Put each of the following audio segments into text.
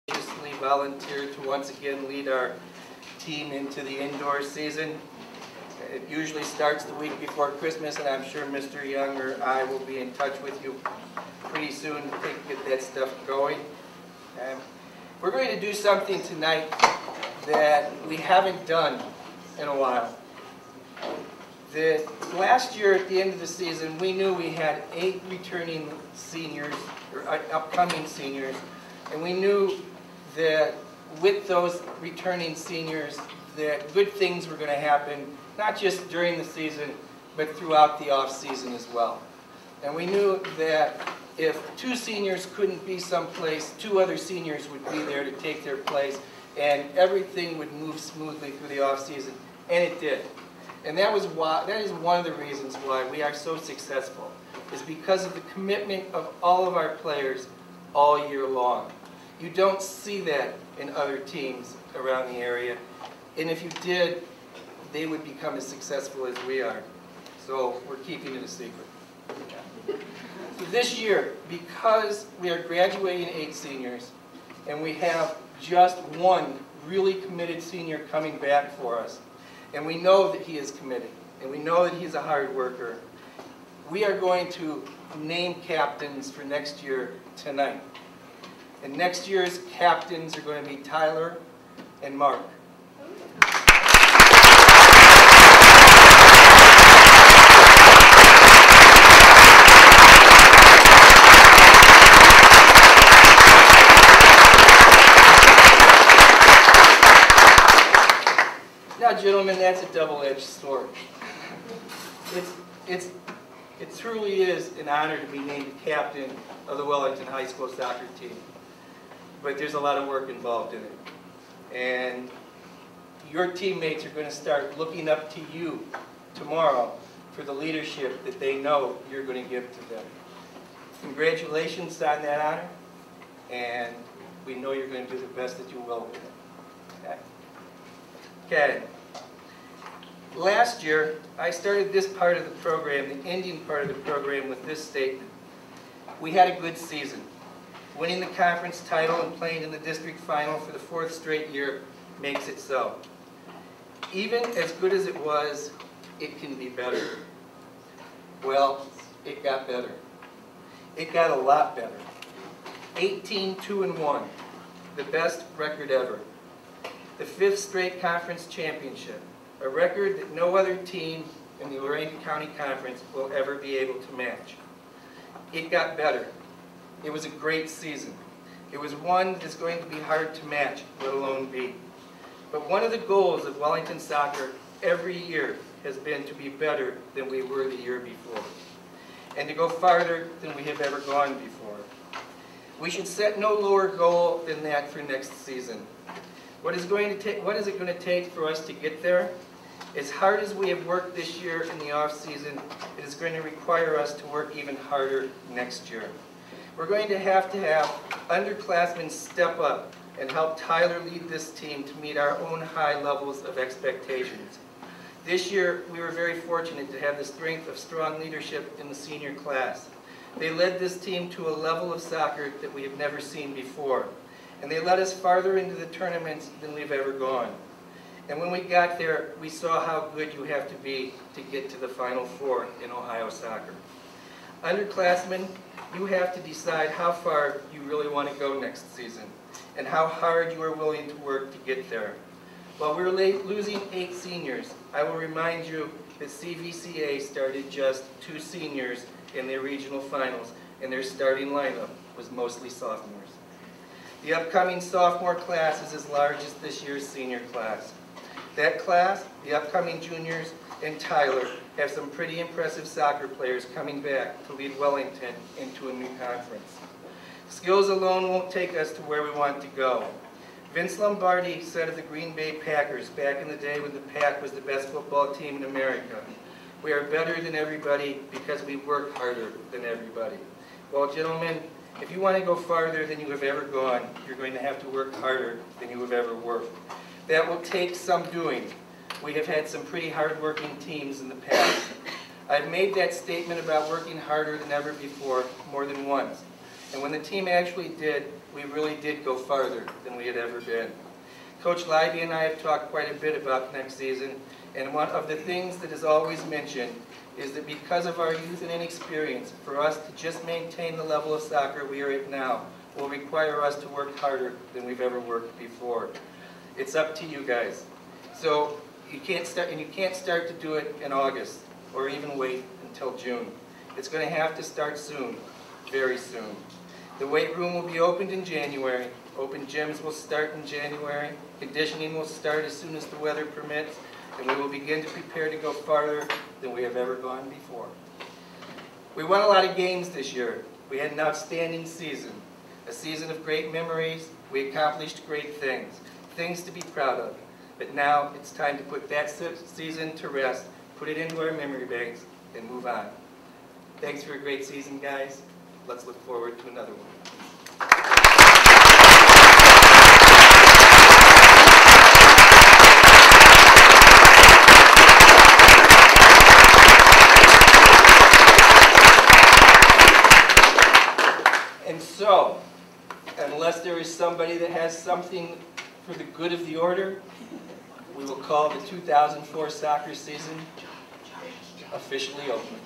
graciously volunteered to once again lead our team into the indoor season. It usually starts the week before Christmas, and I'm sure Mr. Young or I will be in touch with you pretty soon to get that stuff going. We're going to do something tonight that we haven't done in a while. Last year at the end of the season, we knew we had 8 returning seniors, or upcoming seniors, and we knew that with those returning seniors that good things were going to happen, not just during the season, but throughout the off-season as well. And we knew that if 2 seniors couldn't be someplace, 2 other seniors would be there to take their place, and everything would move smoothly through the off-season, and it did. And that is one of the reasons why we are so successful, is because of the commitment of all of our players all year long. You don't see that in other teams around the area, and if you did, they would become as successful as we are. So we're keeping it a secret. So this year, because we are graduating 8 seniors, and we have just 1 really committed senior coming back for us, and we know that he is committed, and we know that he's a hard worker, we are going to name captains for next year tonight. And next year's captains are going to be Tyler and Mark. Now, gentlemen, that's a double-edged sword. It truly is an honor to be named captain of the Wellington High School soccer team. But there's a lot of work involved in it. And your teammates are going to start looking up to you tomorrow for the leadership that they know you're going to give to them. Congratulations on that honor, and we know you're going to do the best that you will with it. Okay. Last year, I started this part of the program, the ending part of the program, with this statement. We had a good season. Winning the conference title and playing in the district final for the 4th straight year makes it so. Even as good as it was, it can be better. Well, it got better. It got a lot better. 18-2-1, the best record ever. The 5th straight conference championship, a record that no other team in the Lorain County Conference will ever be able to match. It got better. It was a great season. It was one that's going to be hard to match, let alone beat. But one of the goals of Wellington soccer every year has been to be better than we were the year before, and to go farther than we have ever gone before. We should set no lower goal than that for next season. What is it going to take for us to get there? As hard as we have worked this year in the off-season, it is going to require us to work even harder next year. We're going to have underclassmen step up and help Tyler lead this team to meet our own high levels of expectations. This year, we were very fortunate to have the strength of strong leadership in the senior class. They led this team to a level of soccer that we have never seen before, and they led us farther into the tournaments than we've ever gone. And when we got there, we saw how good you have to be to get to the Final Four in Ohio soccer. Underclassmen, you have to decide how far you really want to go next season, and how hard you are willing to work to get there. While we're losing 8 seniors, I will remind you that CVCA started just 2 seniors in their regional finals, and their starting lineup was mostly sophomores. The upcoming sophomore class is as large as this year's senior class. That class, the upcoming juniors, and Tyler have some pretty impressive soccer players coming back to lead Wellington into a new conference. Skills alone won't take us to where we want to go. Vince Lombardi said of the Green Bay Packers back in the day when the Pack was the best football team in America, "We are better than everybody because we work harder than everybody." Well, gentlemen, if you want to go farther than you have ever gone, you're going to have to work harder than you have ever worked. That will take some doing. We have had some pretty hard-working teams in the past. I've made that statement about working harder than ever before more than once. And when the team actually did, we really did go farther than we had ever been. Coach Leiby and I have talked quite a bit about next season, and one of the things that is always mentioned is that because of our youth and inexperience, for us to just maintain the level of soccer we are at now will require us to work harder than we've ever worked before. It's up to you guys. So you can't start to do it in August or even wait until June. It's going to have to start soon, very soon. The weight room will be opened in January. Open gyms will start in January. Conditioning will start as soon as the weather permits, and we will begin to prepare to go farther than we have ever gone before. We won a lot of games this year. We had an outstanding season, a season of great memories. We accomplished great things, things to be proud of. But now it's time to put that season to rest, put it into our memory banks, and move on. Thanks for a great season, guys. Let's look forward to another one. And so, unless there is somebody that has something for the good of the order, we will call the 2004 soccer season officially open.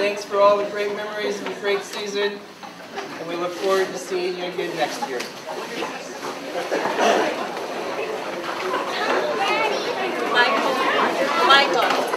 Thanks for all the great memories of a great season, and we look forward to seeing you again next year. Michael.